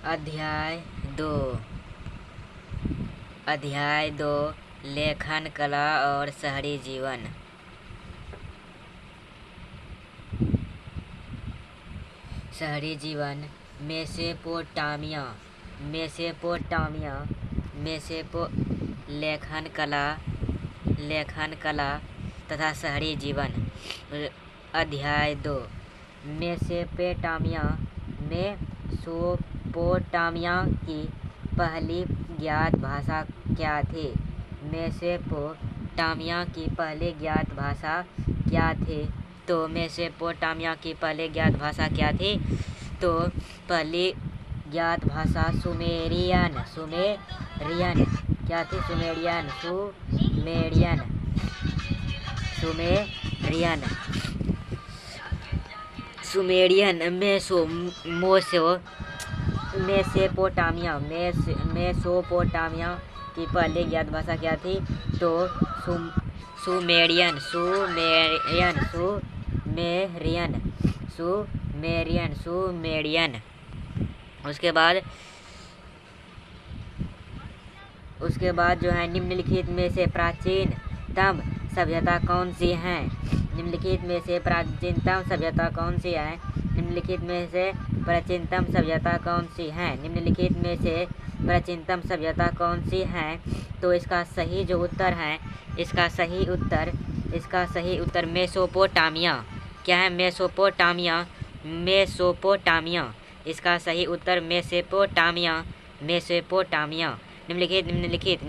अध्याय 2 लेखन कला और शहरी जीवन। शहरी जीवन। लेखन कला तथा शहरी जीवन। अध्याय 2 मेसोपोटामिया की पहली ज्ञात भाषा क्या थी? मेसोपोटामिया की पहली ज्ञात भाषा क्या थी? तो मेसोपोटामिया की पहली ज्ञात भाषा क्या थी? तो पहली ज्ञात भाषा सुमेरियन। क्या थी? सुमेरियन। मेसोपोटामिया की पहली ज्ञात भाषा क्या थी? तो सुमेरियन। उसके बाद जो है निम्नलिखित में से प्राचीनतम सभ्यता कौन सी है? निम्नलिखित में से प्राचीनतम सभ्यता कौन सी है? तो इसका सही उत्तर मेसोपोटामिया। क्या है? मेसोपोटामिया। इसका सही उत्तर मेसोपोटामिया। निम्नलिखित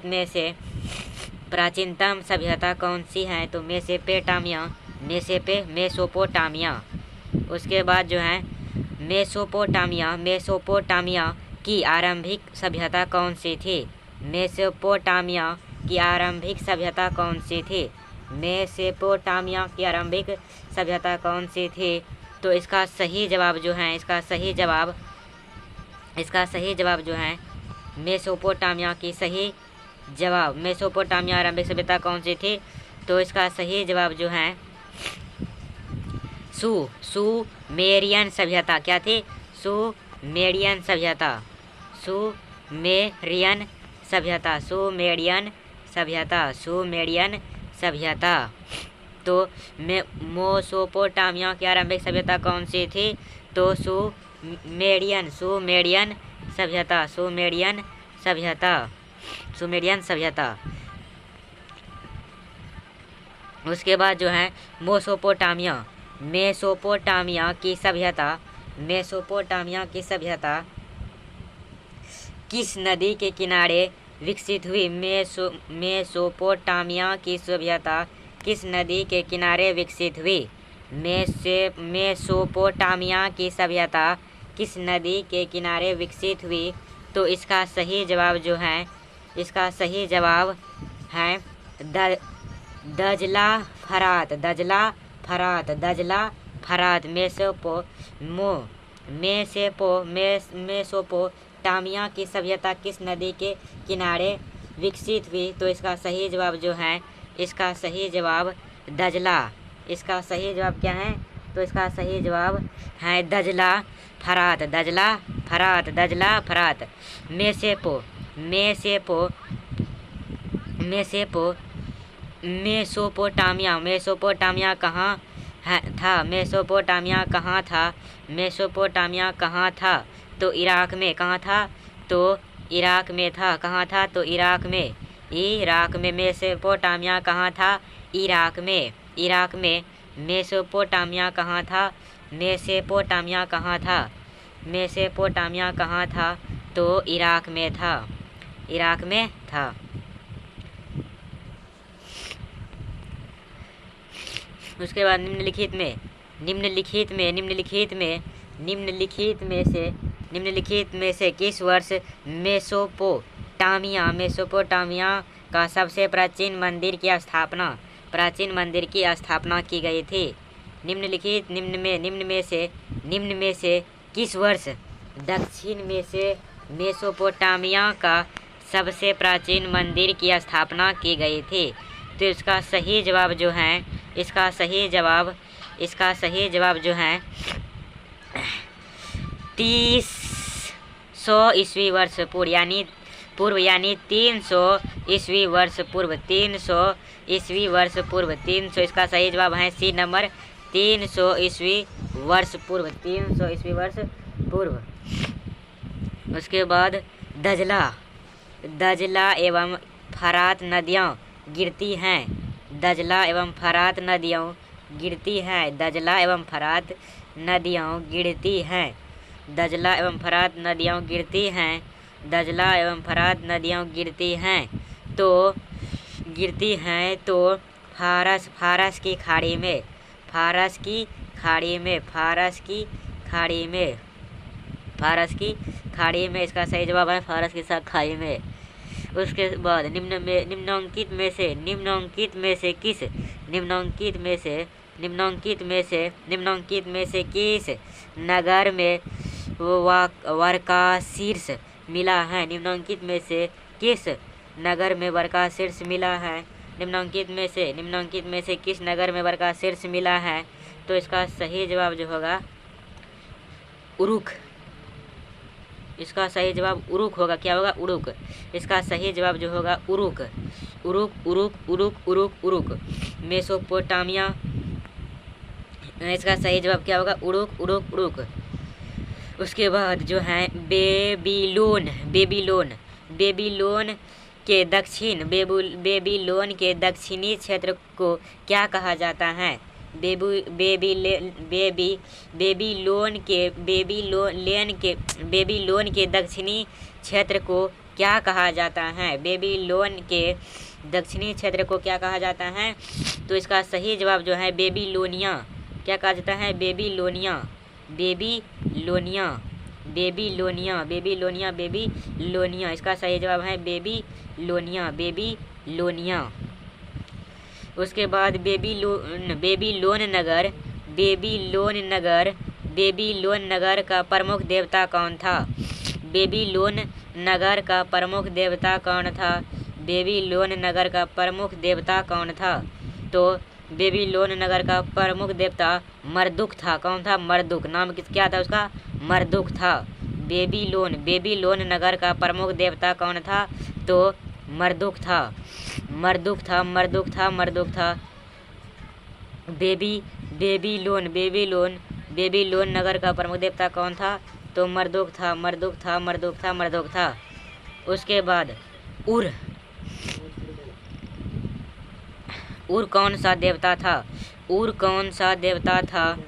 में से प्राचीनतम सभ्यता कौन सी है? तो मेसोपोटामिया। उसके बाद जो है मेसोपोटामिया की आरंभिक सभ्यता कौन सी थी? मेसोपोटामिया की आरंभिक सभ्यता कौन सी थी? तो इसका सही जवाब जो है मेसोपोटामिया आरंभिक सभ्यता कौन सी थी? तो इसका सही जवाब जो है सुमेरियन सभ्यता। क्या थी? सुमेरियन सभ्यता। तो मेसोपोटामिया की आरंभिक सभ्यता कौन सी थी? तो सुमेरियन सभ्यता। उसके बाद जो है मेसोपोटामिया की सभ्यता किस नदी के किनारे विकसित हुई? मेसोपोटामिया की सभ्यता किस नदी के किनारे विकसित हुई? मेसोपोटामिया की सभ्यता किस नदी के किनारे विकसित हुई? तो इसका सही जवाब है दजला फरात। मेसोपोटामिया की सभ्यता किस नदी के किनारे विकसित हुई? तो इसका सही जवाब दजला। इसका सही जवाब क्या है? तो इसका सही जवाब है दजला फरात। मेसोपोटामिया कहाँ था? तो इराक में। कहाँ था? तो इराक में था। इराक में मेसोपोटामिया कहाँ था? इराक में। मेसोपोटामिया कहाँ था? तो इराक में था। उसके बाद निम्नलिखित में से किस वर्ष मेसोपोटामिया का सबसे प्राचीन मंदिर की स्थापना की गई थी? निम्न में से किस वर्ष दक्षिण में से मेसोपोटामिया का सबसे प्राचीन मंदिर की स्थापना की गई थी? तो इसका सही जवाब जो है 300 ईस्वी वर्ष पूर्व यानी 300 ईस्वी वर्ष पूर्व 300 ईस्वी वर्ष पूर्व 300। इसका सही जवाब है सी नंबर 300 ईस्वी वर्ष पूर्व 300 ईस्वी वर्ष पूर्व। उसके बाद दजला एवं फरात नदियाँ गिरती हैं। दजला एवं फरात नदियाँ गिरती हैं। दजला एवं फरात नदियाँ गिरती हैं। दजला एवं फरात नदियाँ गिरती हैं। दजला एवं फरात नदियाँ गिरती हैं तो फारस की खाड़ी में फारस की खाड़ी में इसका सही जवाब है फारस की खाड़ी में। उसके बाद निम्नांकित में से किस नगर में वर्काशीर्ष मिला है। निम्नांकित में से किस नगर में वर्काशीर्ष मिला है। निम्नांकित में से किस नगर में वर्काशीर्ष मिला है। तो इसका सही जवाब जो होगा उरुक। इसका सही जवाब उरुक होगा। क्या होगा? उरुक। इसका सही जवाब जो होगा उरुक। Uruk Mesopotamia. इसका सही जवाब क्या होगा? उरुक। उसके बाद जो है बेबीलोन के दक्षिणी क्षेत्र को क्या कहा जाता है। बेबीलोन के दक्षिणी क्षेत्र को क्या कहा जाता है। बेबीलोन के दक्षिणी क्षेत्र को क्या कहा जाता है। तो इसका सही जवाब जो है बेबीलोनिया। क्या कहा जाता है? बेबीलोनिया। इसका सही जवाब है बेबीलोनिया। उसके बाद बेबीलोन नगर का प्रमुख देवता कौन था। बेबीलोन नगर का प्रमुख देवता कौन था। तो बेबीलोन नगर का प्रमुख देवता मर्दुक था। कौन था? मर्दुक। नाम क्या था उसका? मर्दुक था। बेबीलोन नगर का प्रमुख देवता कौन था। तो मर्दुक था। बेबीलोन नगर का प्रमुख देवता कौन था। तो मर्दुक था। उसके बाद उर कौन सा देवता था। उर कौन सा देवता था।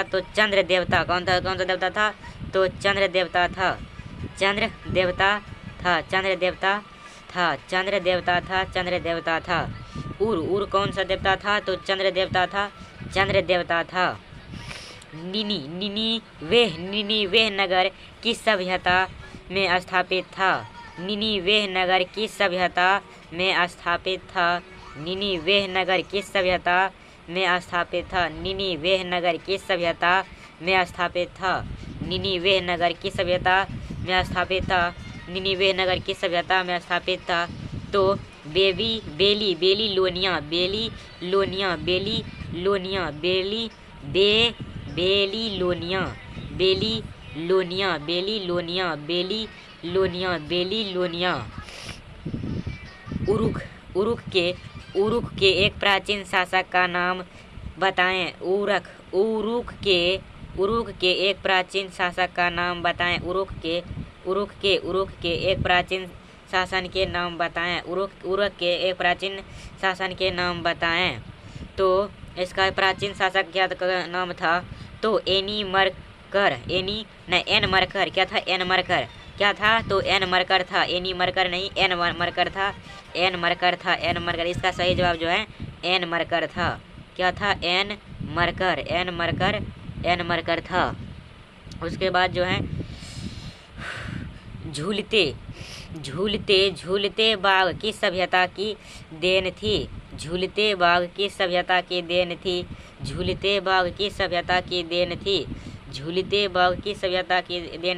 तो चंद्र देवता। कौन सा देवता था। तो चंद्र देवता था। उर कौन सा देवता था। तो चंद्र देवता था। निनीवेह नगर किस सभ्यता में स्थापित था। निनीवेह नगर किस सभ्यता में स्थापित था। निनीवेह नगर किस सभ्यता में स्थापित था। निनीवेह नगर किस सभ्यता में स्थापित था। निनीवेह नगर किस सभ्यता में स्थापित था। निनीवेह नगर किस सभ्यता में स्थापित था। तो बेबीलोनिया उरुक के एक प्राचीन शासक का नाम बताएं। उरुक के एक प्राचीन शासक का नाम बताएं। उरुक के एक प्राचीन शासन के नाम बताएं। उरुक के एक प्राचीन शासन के नाम बताएं। तो इसका प्राचीन शासक क्या नाम था। तो एन मरकर। क्या था? एन मरकर। क्या था? तो एन मरकर था। एनी मरकर नहीं, एन मरकर था। एन मरकर। इसका सही जवाब जो है एन मरकर था। क्या था? एन मरकर था। उसके बाद जो है झूलते बाघ किस सभ्यता की देन थी। झूलते बाघ किस सभ्यता की देन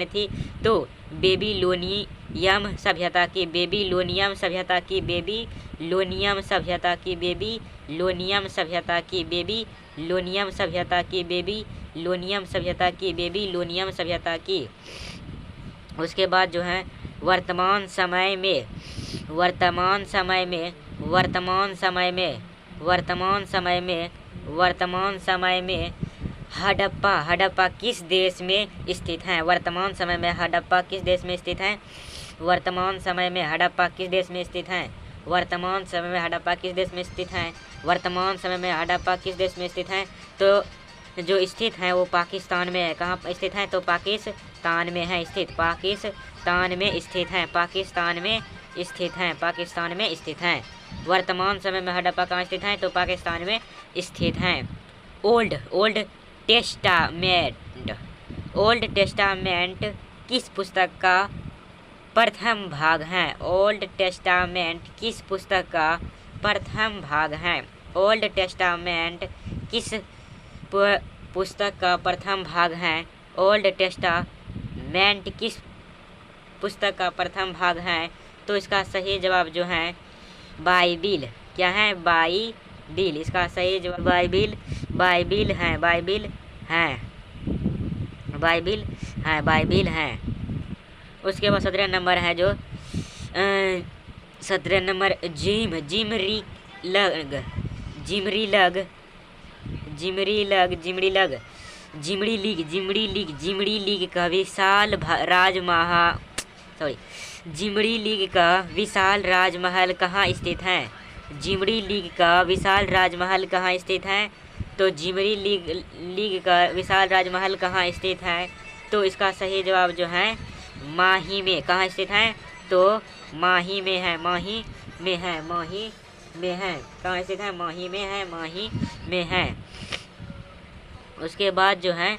थी। तो बेबीलोनियम सभ्यता की। लोनियम सभ्यता की बेबी लोनियम सभ्यता की बेबी लोनियम सभ्यता की बेबी लोनियम सभ्यता की बेबी लोनियम सभ्यता की। उसके बाद जो है वर्तमान समय में वर्तमान समय में वर्तमान समय में वर्तमान समय में वर्तमान समय में हड़प्पा हड़प्पा किस देश में स्थित है? वर्तमान समय में हड़प्पा किस देश में स्थित है? वर्तमान समय में हड़प्पा किस देश में स्थित है? वर्तमान समय में हड़प्पा किस देश में स्थित है? वर्तमान समय में हड़प्पा किस देश में स्थित है? तो जो स्थित है वो पाकिस्तान में है। कहाँ स्थित है? तो पाकिस्तान में है स्थित। पाकिस्तान में स्थित है। पाकिस्तान में स्थित है। पाकिस्तान में स्थित है। वर्तमान समय में हड़प्पा कहाँ स्थित है? तो पाकिस्तान में स्थित है। ओल्ड टेस्टामेंट किस पुस्तक का प्रथम भाग है? ओल्ड टेस्टामेंट किस पुस्तक का प्रथम भाग है? ओल्ड टेस्टामेंट किस पुस्तक का प्रथम भाग है? ओल्ड टेस्टामेंट किस पुस्तक का प्रथम भाग है? तो इसका सही जवाब जो है बाइबिल। क्या है? बाइबिल। इसका सही जवाब बाइबिल है। बाइबिल है। बाइबिल है। बाइबिल है। उसके बाद 17 नंबर है जो 17 नंबर जिमरी लीग का विशाल राजमहल कहाँ स्थित है? जिमरी लीग का विशाल राजमहल कहाँ स्थित है? तो जिमरी लीग का विशाल राजमहल कहाँ स्थित है? तो इसका सही जवाब जो है माही में। कहाँ स्थित है? तो माही में है। माही में है। माही में है। कहाँ स्थित है? माही में है। माही में है। उसके बाद जो है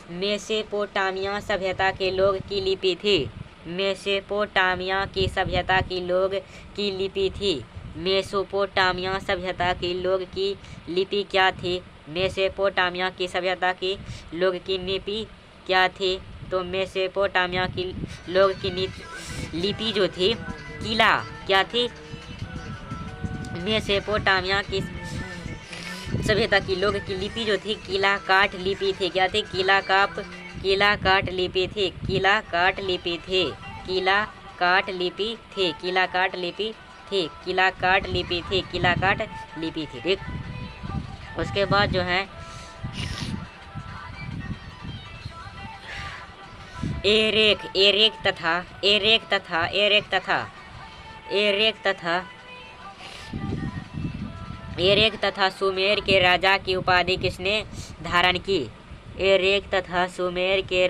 मेसोपोटामिया सभ्यता के लोग की लिपि थी। मेसोपोटामिया की सभ्यता की लोग की लिपि थी। मेसोपोटामिया सभ्यता की लोग की लिपि क्या थी? मेसोपोटामिया की सभ्यता की लोग की लिपि क्या थी? तो मेसोपोटामिया की लोग की लिपि जो थी किला क्या थी? मेसोपोटामिया की सभ्यता की लोग की लिपि जो थी किला काट लिपि थी। क्या थी? किला काट लिपि थी। किला काट लिपि थी। किला काट लिपि थी। किला काट लिपि थी। किला काट लिपि थी। किला काट लिपि थी। ठीक। उसके बाद जो है एरेक तथा सुमेर के राजा की उपाधि किसने धारण की? एरेक तथा सुमेर के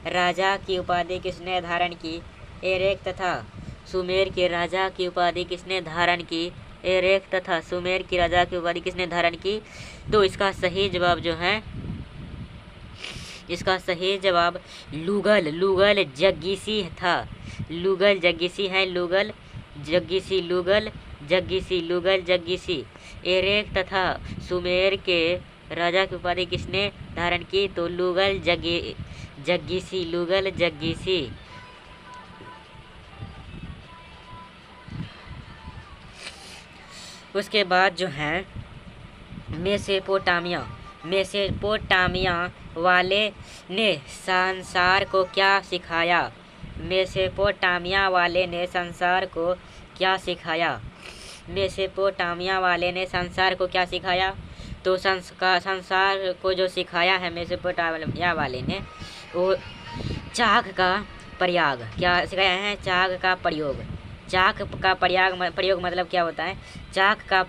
राजा की उपाधि किसने धारण की? एरेक तथा सुमेर के राजा की उपाधि किसने धारण की? एरेक तथा सुमेर की राजा की उपाधि किसने धारण की? तो इसका सही जवाब जो है इसका सही जवाब लुगल जग्गिसी था। लुगल जग्गिसी है। लुगल जग्गिसी। एरेक तथा सुमेर के राजा की उपाधि किसने धारण की? तो लुगल जग्गिसी। उसके बाद जो है मेसोपोटामिया वाले ने संसार को क्या सिखाया? मेसोपोटामिया वाले ने संसार को क्या सिखाया? मेसोपोटामिया वाले ने संसार को क्या सिखाया? तो संसार को जो सिखाया है मेसोपोटामिया वाले ने वो चाक का प्रयोग। क्या सिखाया है? चाक का प्रयोग। चाक का प्रयोग मतलब क्या होता है? चाक का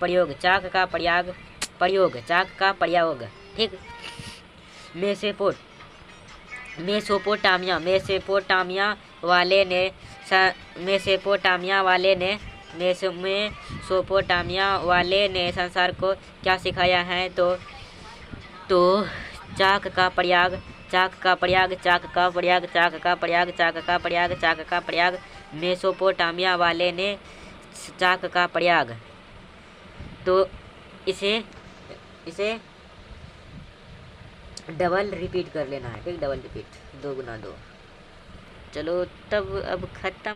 प्रयोग। ठीक। मेसोपोटामिया वाले ने संसार को क्या सिखाया है? तो चाक का प्रयोग। मेसोपोटामिया वाले ने चाक का प्रयोग। तो इसे डबल रिपीट कर लेना है। ठीक। डबल रिपीट 2 गुना 2। चलो तब अब खत्म।